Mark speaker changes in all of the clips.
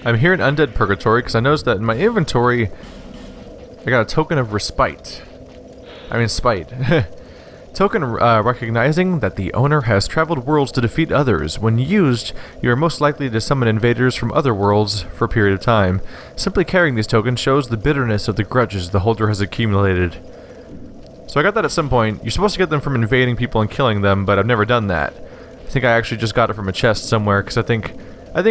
Speaker 1: I'm here in Undead Purgatory because I noticed that in my inventory I got a token of respite. I mean spite. Token recognizing that the owner has traveled worlds to defeat others. When used, you are most likely to summon invaders from other worlds for a period of time. Simply carrying these tokens shows the bitterness of the grudges the holder has accumulated. So I got that at some point. You're supposed to get them from invading people and killing them, but I've never done that. I think I actually just got it from a chest somewhere, because I think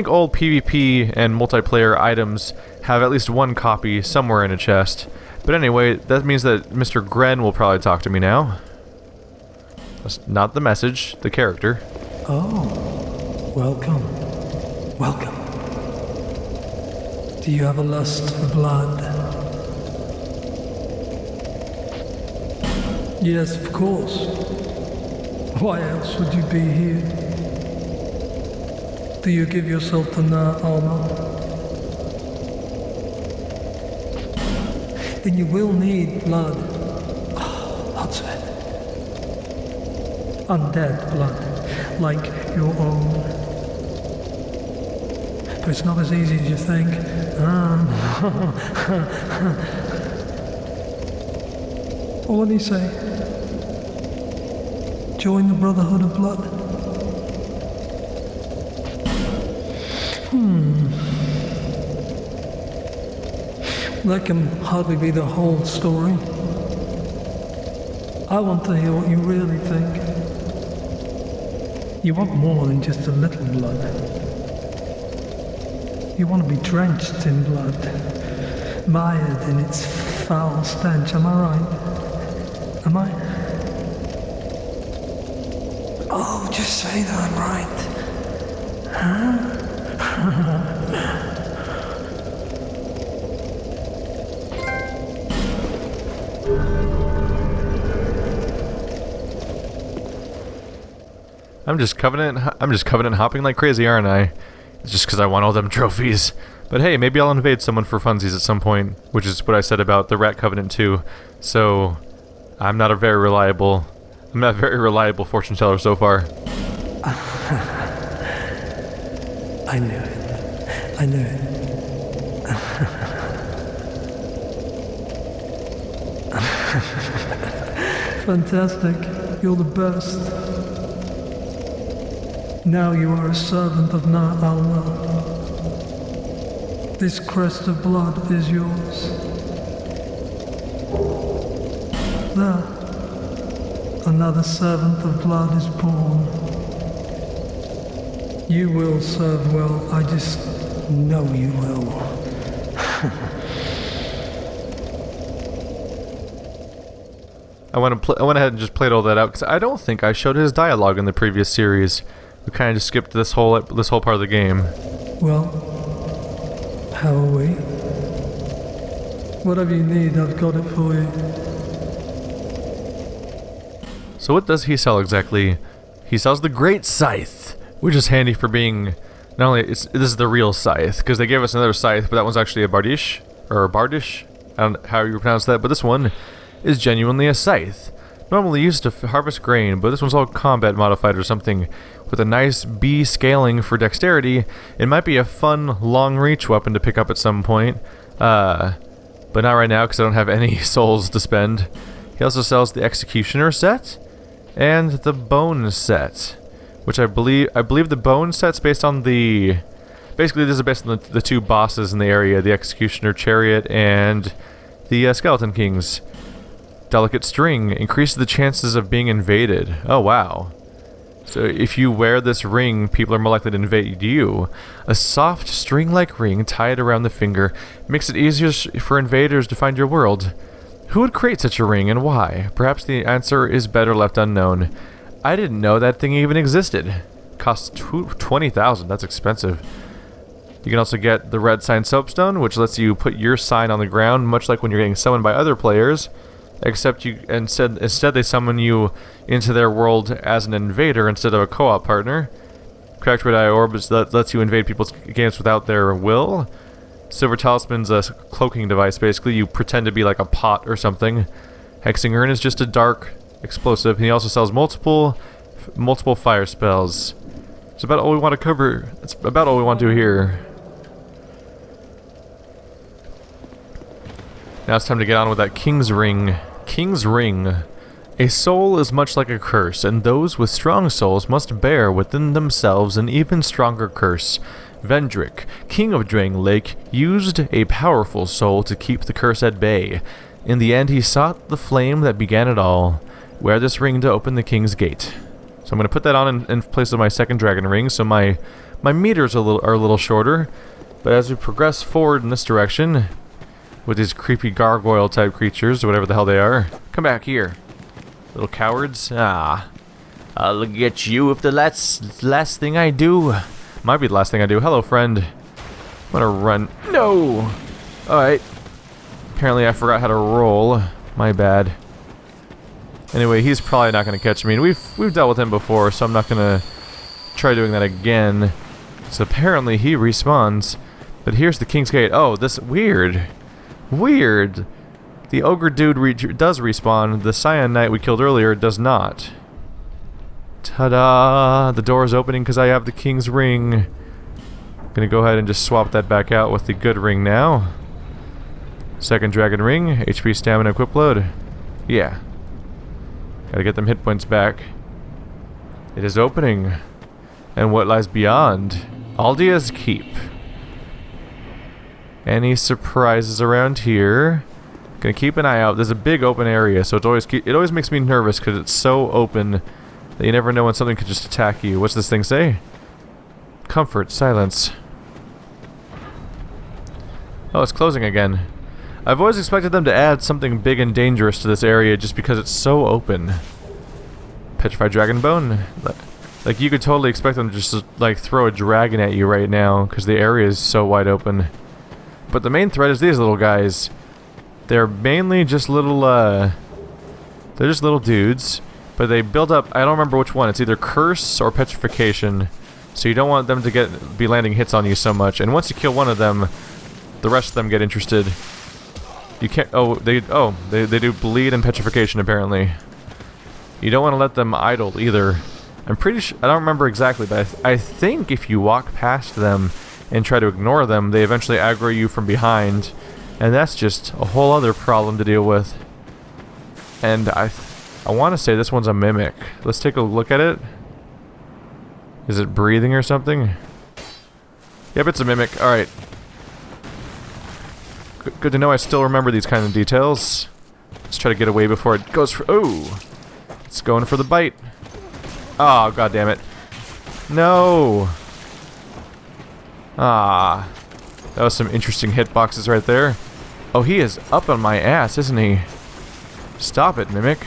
Speaker 1: old PvP and multiplayer items have at least one copy somewhere in a chest. But anyway, that means that Mr. Gren will probably talk to me now. That's not the message, the character.
Speaker 2: Oh, welcome. Welcome. Do you have a lust for blood? Yes, of course. Why else would you be here? Do you give yourself the armor? Then you will need blood. Oh, lots of it. Undead blood, like your own. But it's not as easy as you think. What did he say? Join the Brotherhood of Blood? That can hardly be the whole story. I want to hear what you really think. You want more than just a little blood. You want to be drenched in blood, mired in its foul stench, am I right? Am I? Oh, just say that I'm right. Huh?
Speaker 1: I'm just covenant hopping like crazy, aren't I? It's just because I want all them trophies. But hey, maybe I'll invade someone for funsies at some point, which is what I said about the Rat Covenant too. So, I'm not very reliable fortune teller so far.
Speaker 2: I knew it. I knew it. Fantastic. You're the best. Now you are a servant of Na Alma. This crest of blood is yours. There. Another servant of blood is born. You will serve well, I just know you will.
Speaker 1: I went ahead and just played all that out because I don't think I showed his dialogue in the previous series. We kind of just skipped this whole part of the game.
Speaker 2: Well, how are we? Whatever you need, I've got it for you.
Speaker 1: So what does he sell exactly? He sells the Great Scythe, which is handy for being... Not only... this is the real scythe, because they gave us another scythe, but that one's actually a bardish. Or a bardish? I don't know how you pronounce that, but this one is genuinely a scythe. Normally used to harvest grain, but this one's all combat modified or something. With a nice B scaling for dexterity, it might be a fun long reach weapon to pick up at some point. But not right now, because I don't have any souls to spend. He also sells the Executioner set and the Bone set, which I believe the Bone set's based on the... Basically, this is based on the two bosses in the area, the Executioner Chariot and the Skeleton Kings. Delicate String increases the chances of being invaded. Oh, wow. So if you wear this ring, people are more likely to invade you. A soft string-like ring tied around the finger makes it easier for invaders to find your world. Who would create such a ring and why? Perhaps the answer is better left unknown. I didn't know that thing even existed. Costs 20,000. That's expensive. You can also get the Red Sign Soapstone, which lets you put your sign on the ground, much like when you're getting summoned by other players. Except instead they summon you into their world as an invader instead of a co-op partner. Cracked Red Eye Orb lets you invade people's games without their will. Silver Talisman's a cloaking device. Basically, you pretend to be like a pot or something. Hexing Urn is just a dark explosive, and he also sells multiple fire spells. It's about all we want to cover. It's about all we want to do here. Now it's time to get on with that King's Ring. King's Ring. A soul is much like a curse, and those with strong souls must bear within themselves an even stronger curse. Vendrick, king of Drang Lake, used a powerful soul to keep the curse at bay. In the end, he sought the flame that began it all. Wear this ring to open the king's gate. So I'm going to put that on in place of my second dragon ring, so my meters are a little shorter. But as we progress forward in this direction, with these creepy gargoyle type creatures, or whatever the hell they are, come back here. Little cowards. Ah. I'll get you if the last thing I do. Might be the last thing I do. Hello, friend. I'm gonna run. No! Alright. Apparently I forgot how to roll. My bad. Anyway, he's probably not gonna catch me. And we've dealt with him before, so I'm not gonna try doing that again. So apparently he respawns. But here's the King's Gate. Oh, this weird. Weird. The ogre dude does respawn. The Cyan Knight we killed earlier does not. Ta-da! The door is opening because I have the King's Ring. Gonna go ahead and just swap that back out with the good ring now. Second dragon ring. HP, stamina, equip load. Yeah. Gotta get them hit points back. It is opening. And what lies beyond? Aldia's Keep. Any surprises around here? Gonna keep an eye out. There's a big open area, so it always makes me nervous because it's so open that you never know when something could just attack you. What's this thing say? Comfort, silence. Oh, it's closing again. I've always expected them to add something big and dangerous to this area just because it's so open. Petrified Dragon Bone. Like, you could totally expect them to just, like, throw a dragon at you right now because the area is so wide open. But the main threat is these little guys. They're mainly just little, they're just little dudes. But they build up, I don't remember which one. It's either Curse or Petrification. So you don't want them to be landing hits on you so much. And once you kill one of them, the rest of them get interested. You can't, they do Bleed and Petrification apparently. You don't want to let them idle either. I'm pretty sure, I don't remember exactly, but I think if you walk past them and try to ignore them, they eventually aggro you from behind. And that's just a whole other problem to deal with. And I want to say this one's a mimic. Let's take a look at it. Is it breathing or something? Yep, it's a mimic. Alright. Good to know I still remember these kind of details. Let's try to get away before it goes for... Oh! It's going for the bite. Oh, god damn it. No! Ah. That was some interesting hitboxes right there. Oh, he is up on my ass, isn't he? Stop it, Mimic.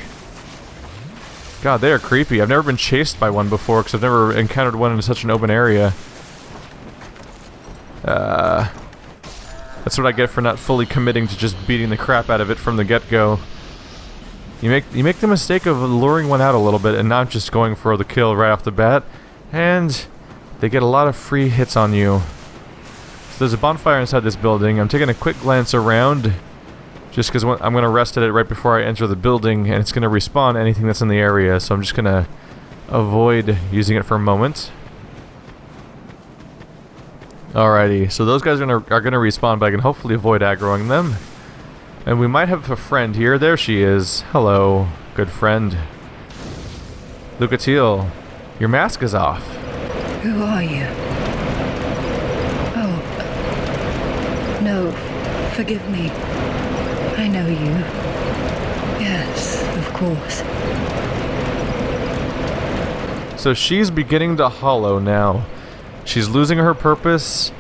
Speaker 1: God, they are creepy. I've never been chased by one before because I've never encountered one in such an open area. That's what I get for not fully committing to just beating the crap out of it from the get-go. You make the mistake of luring one out a little bit and not just going for the kill right off the bat, and they get a lot of free hits on you. So there's a bonfire inside this building. I'm taking a quick glance around just because I'm going to rest at it right before I enter the building, and it's going to respawn anything that's in the area, so I'm just going to avoid using it for a moment. Alrighty, so those guys are gonna respawn, but I can hopefully avoid aggroing them. And we might have a friend here. There she is. Hello, good friend. Lucatiel, your mask is off.
Speaker 3: Who are you? Oh, no, forgive me. I know you. Yes, of course.
Speaker 1: So she's beginning to hollow now. She's losing her purpose,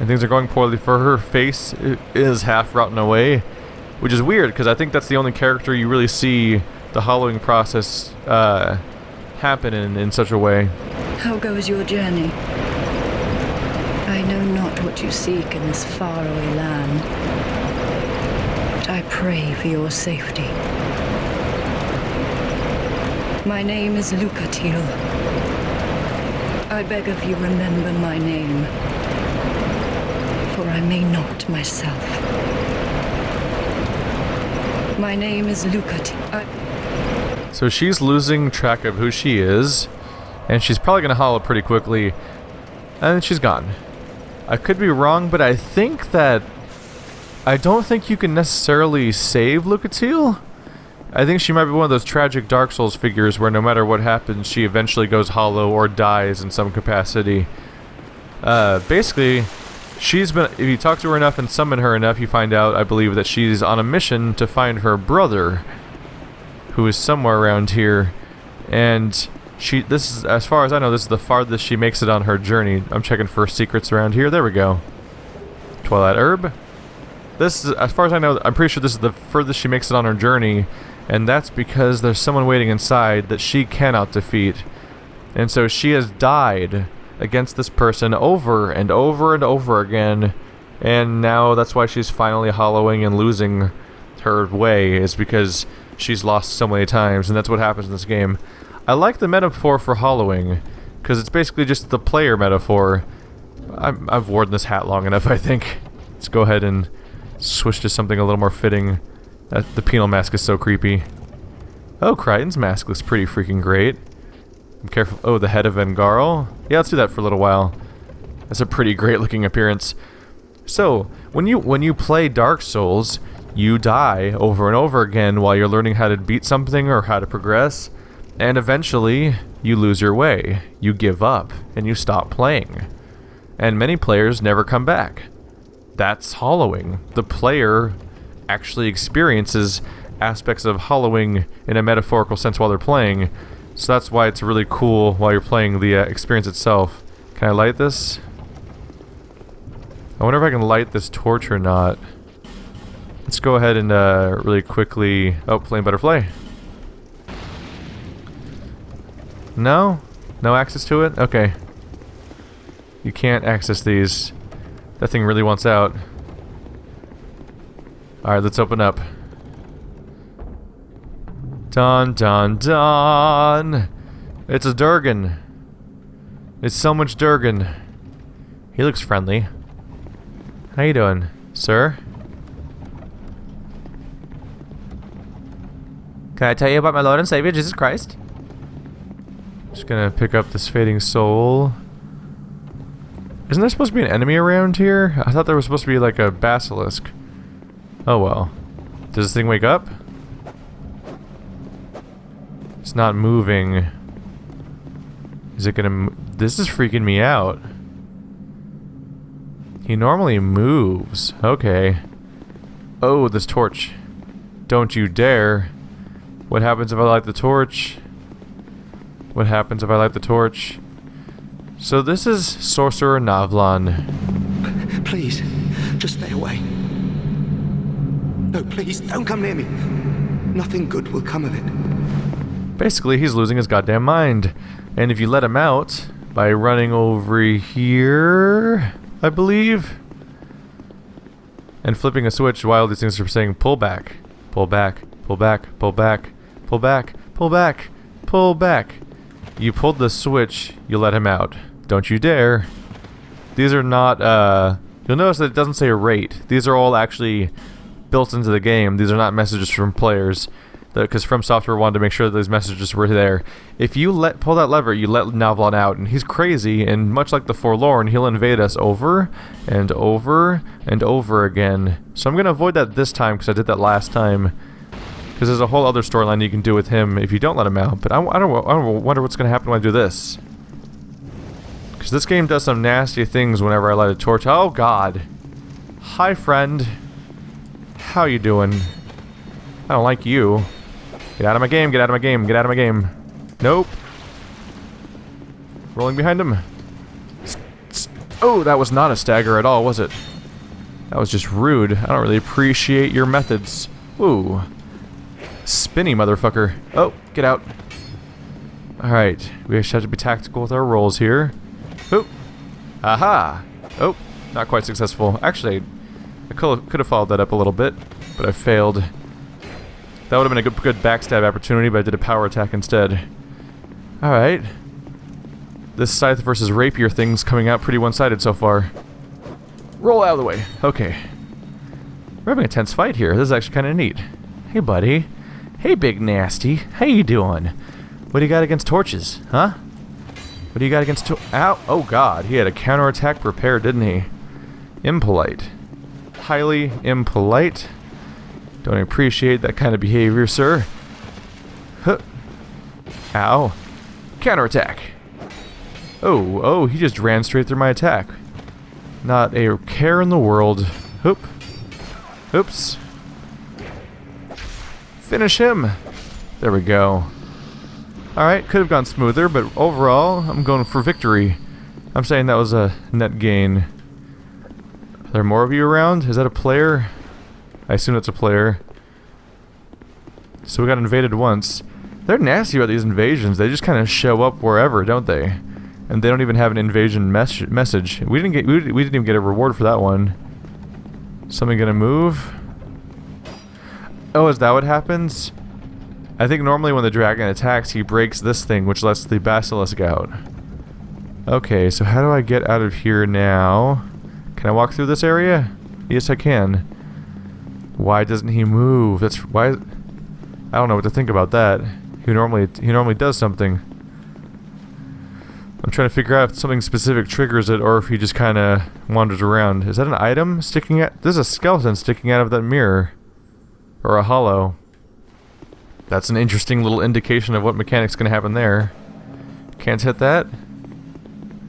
Speaker 1: and things are going poorly for her. Face is half rotten away, which is weird, because I think that's the only character you really see the hollowing process happen in such a way.
Speaker 3: How goes your journey? I know not what you seek in this faraway land, but I pray for your safety. My name is Lucatiel. I beg of you, remember my name, for I may not myself. My name is Lucatiel.
Speaker 1: So she's losing track of who she is, and she's probably going to hollow pretty quickly, and then she's gone. I could be wrong, but I think that I don't think you can necessarily save Lucatiel. I think she might be one of those tragic Dark Souls figures where no matter what happens, she eventually goes hollow or dies in some capacity. Basically, if you talk to her enough and summon her enough, you find out, I believe, that she's on a mission to find her brother, who is somewhere around here. And this is, as far as I know, this is the farthest she makes it on her journey. I'm checking for secrets around here. There we go. Twilight Herb. This is, as far as I know, I'm pretty sure this is the furthest she makes it on her journey. And that's because there's someone waiting inside that she cannot defeat. And so she has died against this person over and over and over again. And now that's why she's finally hollowing and losing her way, is because she's lost so many times. And that's what happens in this game. I like the metaphor for hollowing, because it's basically just the player metaphor. I've worn this hat long enough, I think. Let's go ahead and switch to something a little more fitting. The penal mask is so creepy. Oh, Crichton's mask looks pretty freaking great. I'm careful. Oh, the head of Vengarl. Yeah, let's do that for a little while. That's a pretty great looking appearance. So, when you play Dark Souls, you die over and over again while you're learning how to beat something or how to progress, and eventually you lose your way. You give up and you stop playing. And many players never come back. That's hollowing. The player actually experiences aspects of hollowing in a metaphorical sense while they're playing, so that's why it's really cool while you're playing the experience itself. Can I light this? I wonder if I can light this torch or not. Let's go ahead and really quickly... Oh, flame butterfly. No? No access to it? Okay. You can't access these. That thing really wants out. Alright, let's open up. Dun dun dun! It's a Durgan. It's so much Durgan. He looks friendly. How you doing, sir? Can I tell you about my Lord and Savior, Jesus Christ? Just gonna pick up this fading soul. Isn't there supposed to be an enemy around here? I thought there was supposed to be like a basilisk. Oh well. Does this thing wake up? It's not moving. Is it gonna this is freaking me out. He normally moves. Okay. Oh, this torch. Don't you dare. What happens if I light the torch? What happens if I light the torch? So this is Sorcerer Navlan.
Speaker 4: Please, just stay away. No, please, don't come near me. Nothing good will come of it.
Speaker 1: Basically, he's losing his goddamn mind. And if you let him out by running over here, I believe, and flipping a switch while these things are saying pull back, pull back, pull back, pull back, pull back, pull back, pull back. You pulled the switch, you let him out. Don't you dare. These are not, you'll notice that it doesn't say rate. These are all actually built into the game. These are not messages from players. Because From Software wanted to make sure that those messages were there. If you pull that lever, you let Navlan out, and he's crazy, and much like the Forlorn, he'll invade us over and over and over again. So I'm going to avoid that this time, because I did that last time. Because there's a whole other storyline you can do with him if you don't let him out. But I don't wonder what's going to happen when I do this. Because this game does some nasty things whenever I light a torch. Oh god. Hi friend. How you doing? I don't like you. Get out of my game, get out of my game, get out of my game. Nope. Rolling behind him. Oh, that was not a stagger at all, was it? That was just rude. I don't really appreciate your methods. Ooh. Spinny motherfucker. Oh, get out. Alright, we just have to be tactical with our rolls here. Oh. Aha. Oh, not quite successful. Actually, I could have followed that up a little bit, but I failed. That would have been a good backstab opportunity, but I did a power attack instead. Alright. This scythe versus rapier thing's coming out pretty one-sided so far. Roll out of the way. Okay. We're having a tense fight here. This is actually kind of neat. Hey, buddy. Hey, big nasty. How you doing? What do you got against torches, huh? What do you got against Ow! Oh god, he had a counterattack prepared, didn't he? Impolite. highly impolite. Don't appreciate that kind of behavior, sir. Huh. Ow. Counterattack. Oh, he just ran straight through my attack. Not a care in the world. Hoop. Oops. Finish him. There we go. Alright, could have gone smoother, but overall, I'm going for victory. I'm saying that was a net gain. Are there more of you around? Is that a player? I assume that's a player. So we got invaded once. They're nasty about these invasions. They just kind of show up wherever, don't they? And they don't even have an invasion message. We didn't even get a reward for that one. Something gonna move? Oh, is that what happens? I think normally when the dragon attacks, he breaks this thing, which lets the basilisk out. Okay, so how do I get out of here now? Can I walk through this area? Yes, I can. Why doesn't he move? That's why. I don't know what to think about that. He normally does something. I'm trying to figure out if something specific triggers it, or if he just kind of wanders around. Is that an item sticking out? There's a skeleton sticking out of that mirror, or a hollow. That's an interesting little indication of what mechanic's gonna happen there. Can't hit that.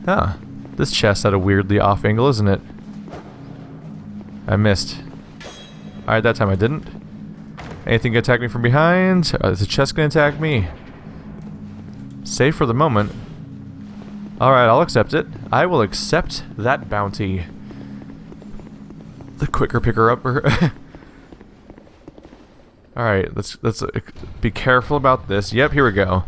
Speaker 1: Huh. This chest at a weirdly off angle, isn't it? I missed. Alright, that time I didn't. Anything gonna attack me from behind? Is the chest gonna attack me? Safe for the moment. Alright, I'll accept it. I will accept that bounty. The quicker picker-upper. Alright, let's be careful about this. Yep, here we go.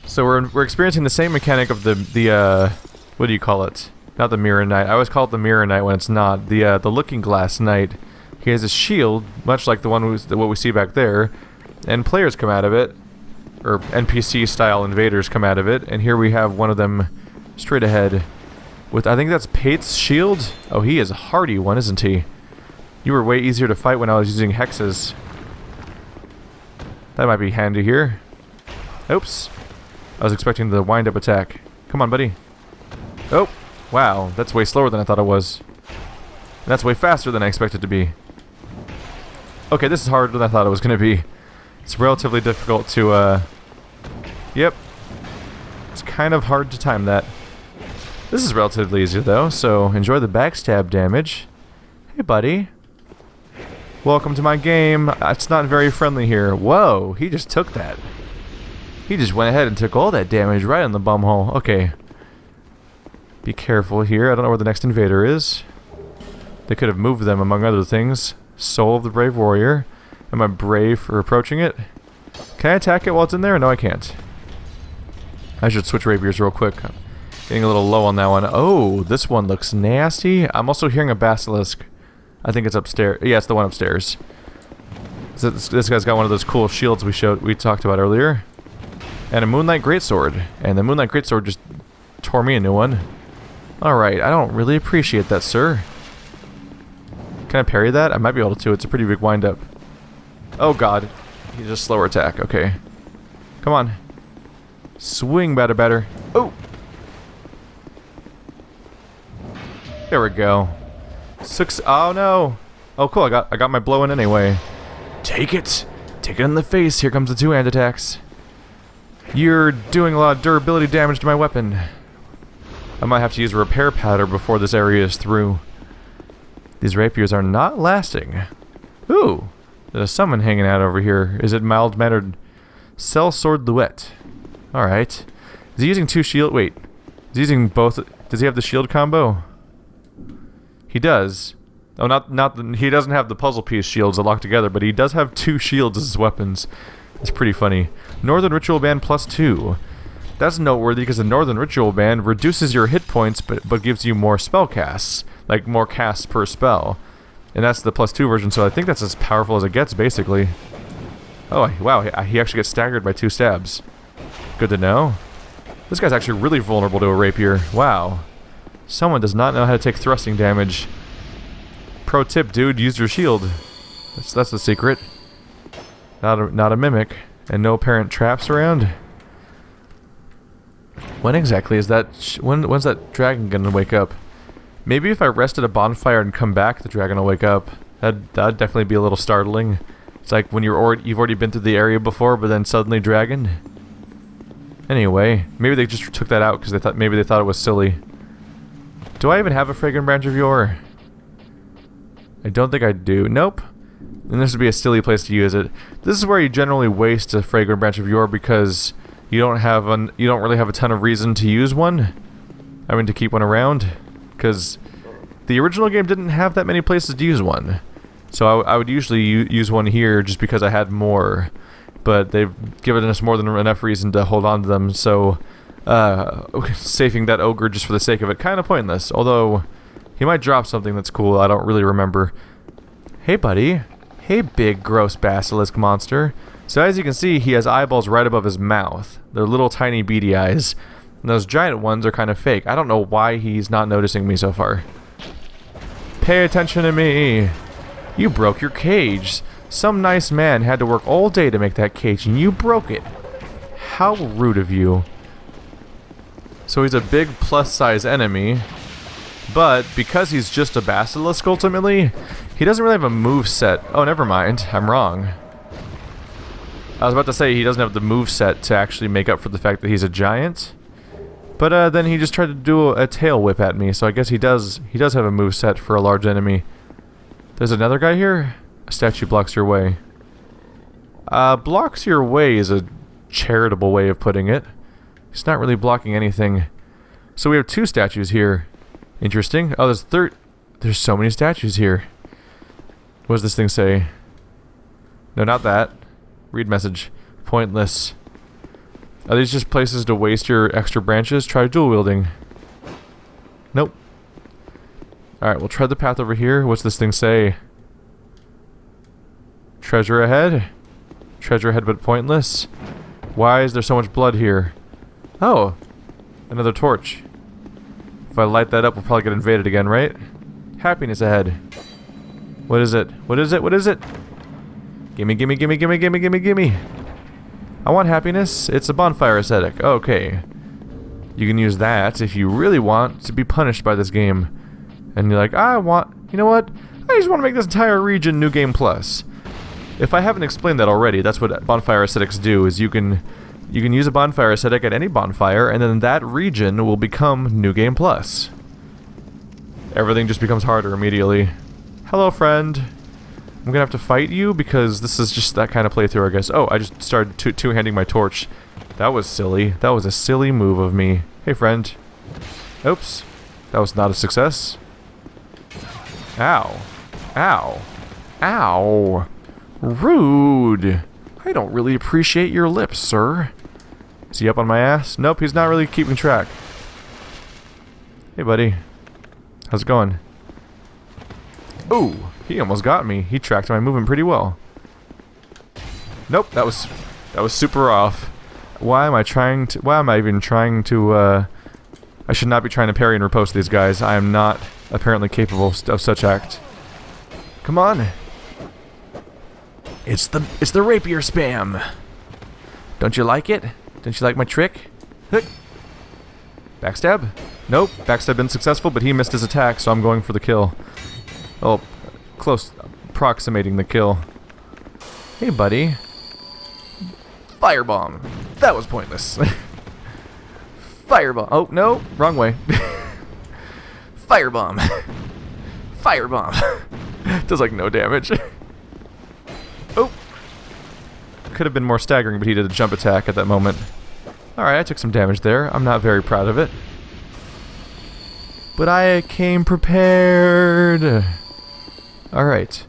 Speaker 1: So we're experiencing the same mechanic of the what do you call it? Not the mirror knight. I always call it the mirror knight when it's not. The looking glass knight. He has a shield, much like the one what we see back there, and players come out of it, or NPC style invaders come out of it, and here we have one of them straight ahead with, I think that's Pate's shield. Oh, he is a hardy one, isn't he? You were way easier to fight when I was using hexes. That might be handy here. Oops. I was expecting the wind-up attack. Come on, buddy. Oh, wow, that's way slower than I thought it was. And that's way faster than I expected it to be. Okay, this is harder than I thought it was going to be. It's relatively difficult to, Yep. It's kind of hard to time that. This is relatively easy, though, so enjoy the backstab damage. Hey, buddy. Welcome to my game. It's not very friendly here. Whoa, he just took that. He just went ahead and took all that damage right in the bumhole. Okay. Be careful here. I don't know where the next invader is. They could have moved them, among other things. Soul of the Brave Warrior. Am I brave for approaching it? Can I attack it while it's in there? No, I can't. I should switch rapiers real quick. I'm getting a little low on that one. Oh, this one looks nasty. I'm also hearing a basilisk. I think it's upstairs. Yeah, it's the one upstairs. So this guy's got one of those cool shields we talked about earlier. And a Moonlight Greatsword. And the Moonlight Greatsword just tore me a new one. Alright, I don't really appreciate that, sir. Can I parry that? I might be able to. It's a pretty big wind-up. Oh god. He's just slower attack. Okay. Come on. Swing better. Oh! There we go. Oh no! Oh cool, I got my blow in anyway. Take it! Take it in the face. Here comes the two-hand attacks. You're doing a lot of durability damage to my weapon. I might have to use a repair powder before this area is through. These rapiers are not lasting. Ooh! There's a summon hanging out over here. Is it mild-mannered? Cell Sword Luette. Alright. Is he using two shield? Wait. Is he using both? Does he have the shield combo? He does. Oh, he doesn't have the puzzle piece shields that lock together, but he does have two shields as his weapons. It's pretty funny. Northern Ritual Band +2. That's noteworthy because the Northern Ritual Band reduces your hit points, but gives you more spell casts. Like, more casts per spell. And that's the +2 version, so I think that's as powerful as it gets, basically. Oh, wow, he actually gets staggered by 2 stabs. Good to know. This guy's actually really vulnerable to a rapier. Wow. Someone does not know how to take thrusting damage. Pro tip, dude, use your shield. That's the secret. Not a mimic. And no apparent traps around. When exactly is that... when's that dragon gonna wake up? Maybe if I rest at a bonfire and come back, the dragon will wake up. That'd definitely be a little startling. It's like when you've already been through the area before, but then suddenly dragon. Anyway, maybe they just took that out because maybe they thought it was silly. Do I even have a fragrant branch of yore? I don't think I do. Nope. And this would be a silly place to use it. This is where you generally waste a fragrant branch of yore because you don't really have a ton of reason to use one. I mean, to keep one around, because the original game didn't have that many places to use one. So I would usually use one here just because I had more, but they've given us more than enough reason to hold on to them. So saving that ogre just for the sake of it, kind of pointless. Although he might drop something that's cool. I don't really remember. Hey, buddy. Hey, big gross basilisk monster. So as you can see, he has eyeballs right above his mouth. They're little tiny beady eyes. And those giant ones are kind of fake. I don't know why he's not noticing me so far. Pay attention to me. You broke your cage. Some nice man had to work all day to make that cage and you broke it. How rude of you. So he's a big plus-size enemy. But because he's just a basilisk ultimately, he doesn't really have a move set. Oh, never mind. I'm wrong. I was about to say he doesn't have the move set to actually make up for the fact that he's a giant. But then he just tried to do a tail whip at me, so I guess he does have a move set for a large enemy. There's another guy here? A statue blocks your way. Blocks your way is a charitable way of putting it. He's not really blocking anything. So we have 2 statues here. Interesting. Oh, there's so many statues here. What does this thing say? No, not that. Read message. Pointless. Are these just places to waste your extra branches? Try dual wielding. Nope. Alright, we'll tread the path over here. What's this thing say? Treasure ahead? Treasure ahead but pointless? Why is there so much blood here? Oh! Another torch. If I light that up, we'll probably get invaded again, right? Happiness ahead. What is it? What is it? What is it? Gimme, gimme, gimme, gimme, gimme, gimme, gimme. I want happiness. It's a bonfire aesthetic. Okay. You can use that if you really want to be punished by this game. And you're like, you know what? I just want to make this entire region New Game Plus. If I haven't explained that already, that's what bonfire aesthetics do, is you can use a bonfire aesthetic at any bonfire, and then that region will become New Game Plus. Everything just becomes harder immediately. Hello, friend. I'm gonna have to fight you because this is just that kind of playthrough, I guess. Oh, I just started two-handing my torch. That was silly. That was a silly move of me. Hey, friend. Oops. That was not a success. Ow. Ow. Ow. Rude. I don't really appreciate your lips, sir. Is he up on my ass? Nope, he's not really keeping track. Hey, buddy. How's it going? Ooh, he almost got me. He tracked my movement pretty well. Nope, that was super off. Why am I even trying to, I should not be trying to parry and riposte these guys. I am not apparently capable of such act. Come on. It's the rapier spam. Don't you like it? Don't you like my trick? Backstab? Nope, backstab been successful, but he missed his attack, so I'm going for the kill. Oh, close approximating the kill. Hey, buddy. Firebomb. That was pointless. Firebomb. Oh, no, wrong way. Firebomb. Firebomb. Does like no damage. Oh. Could have been more staggering, but he did a jump attack at that moment. Alright, I took some damage there. I'm not very proud of it. But I came prepared. Alright.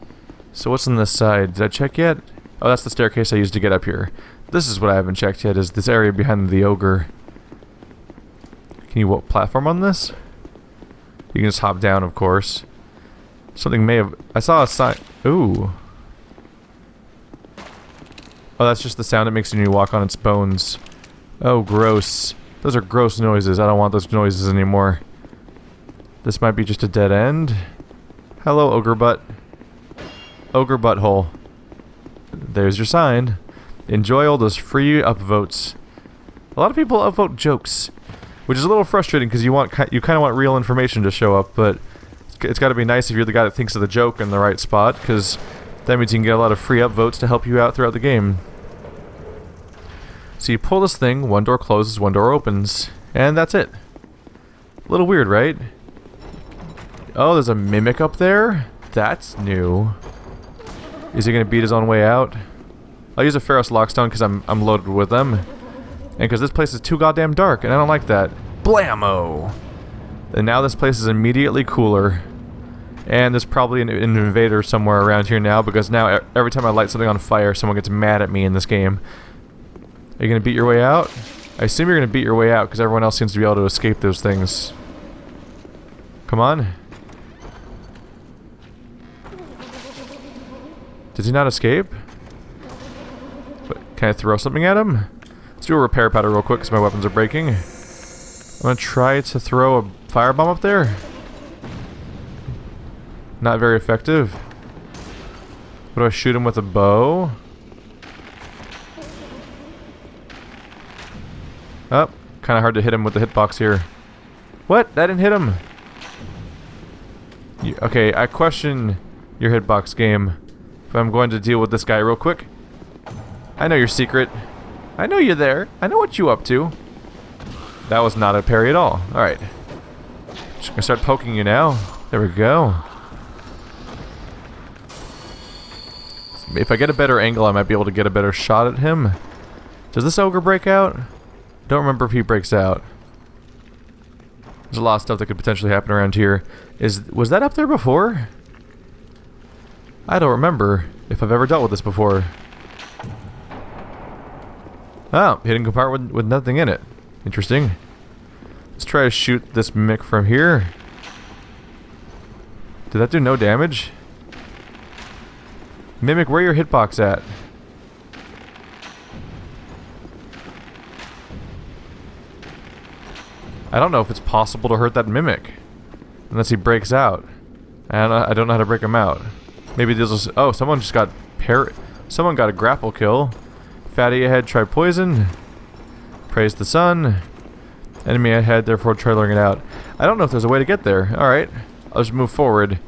Speaker 1: So what's on this side? Did I check yet? Oh, that's the staircase I used to get up here. This is what I haven't checked yet, is this area behind the ogre. Can you platform on this? You can just hop down, of course. Something may have... I saw a sign... Ooh. Oh, that's just the sound it makes when you walk on its bones. Oh, gross. Those are gross noises. I don't want those noises anymore. This might be just a dead end. Hello, ogre butt. Ogre butthole. There's your sign. Enjoy all those free upvotes. A lot of people upvote jokes, which is a little frustrating because you kind of want real information to show up, but it's got to be nice if you're the guy that thinks of the joke in the right spot, because that means you can get a lot of free upvotes to help you out throughout the game. So you pull this thing, one door closes, one door opens, and that's it. A little weird, right? Oh, there's a mimic up there? That's new. Is he gonna beat his own way out? I'll use a Ferrous Lockstone because I'm loaded with them. And because this place is too goddamn dark, and I don't like that. Blammo! And now this place is immediately cooler. And there's probably an invader somewhere around here now, because now every time I light something on fire, someone gets mad at me in this game. Are you gonna beat your way out? I assume you're gonna beat your way out, because everyone else seems to be able to escape those things. Come on. Did he not escape? Can I throw something at him? Let's do a repair powder real quick because my weapons are breaking. I'm gonna try to throw a firebomb up there. Not very effective. What do I shoot him with a bow? Oh, kind of hard to hit him with the hitbox here. What? That didn't hit him. Okay, I question your hitbox game. If I'm going to deal with this guy real quick. I know your secret. I know you're there. I know what you up to. That was not a parry at all. Alright. Just gonna start poking you now. There we go. If I get a better angle, I might be able to get a better shot at him. Does this ogre break out? Don't remember if he breaks out. There's a lot of stuff that could potentially happen around here. Was that up there before? I don't remember if I've ever dealt with this before. Oh, hidden compartment with nothing in it. Interesting. Let's try to shoot this mimic from here. Did that do no damage? Mimic, where your hitbox at? I don't know if it's possible to hurt that mimic. Unless he breaks out. And I don't know how to break him out. Maybe this was... Oh, someone just got someone got a grapple kill. Fatty ahead, try poison. Praise the sun. Enemy ahead, therefore try luring it out. I don't know if there's a way to get there. Alright. I'll just move forward.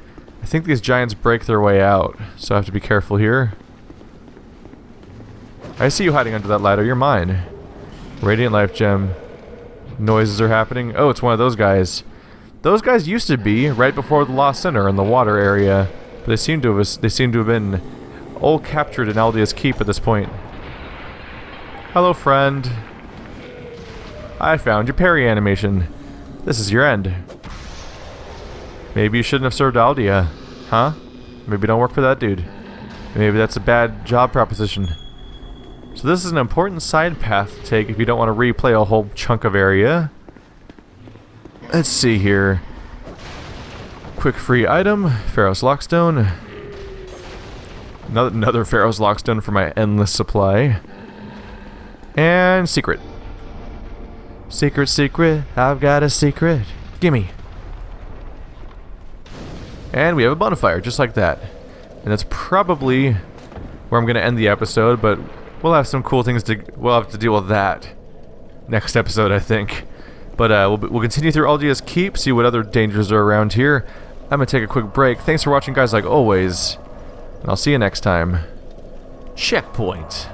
Speaker 1: I think these giants break their way out, so I have to be careful here. I see you hiding under that ladder. You're mine. Radiant life gem. Noises are happening. Oh, it's one of those guys. Those guys used to be right before the Lost Center in the water area, but they seem to have been all captured in Aldia's keep at this point. Hello, friend. I found your parry animation. This is your end. Maybe you shouldn't have served Aldia, huh? Maybe don't work for that dude. Maybe that's a bad job proposition. So this is an important side path to take if you don't want to replay a whole chunk of area. Let's see here. Quick free item, Ferrous Lockstone. Another Ferrous Lockstone for my endless supply. And secret. Secret, secret, I've got a secret. Gimme. And we have a bonfire, just like that. And that's probably where I'm going to end the episode, but we'll have some cool things we'll have to deal with that next episode, I think. But we'll continue through Aldia's Keep, see what other dangers are around here. I'm going to take a quick break. Thanks for watching, guys, like always. And I'll see you next time. Checkpoint.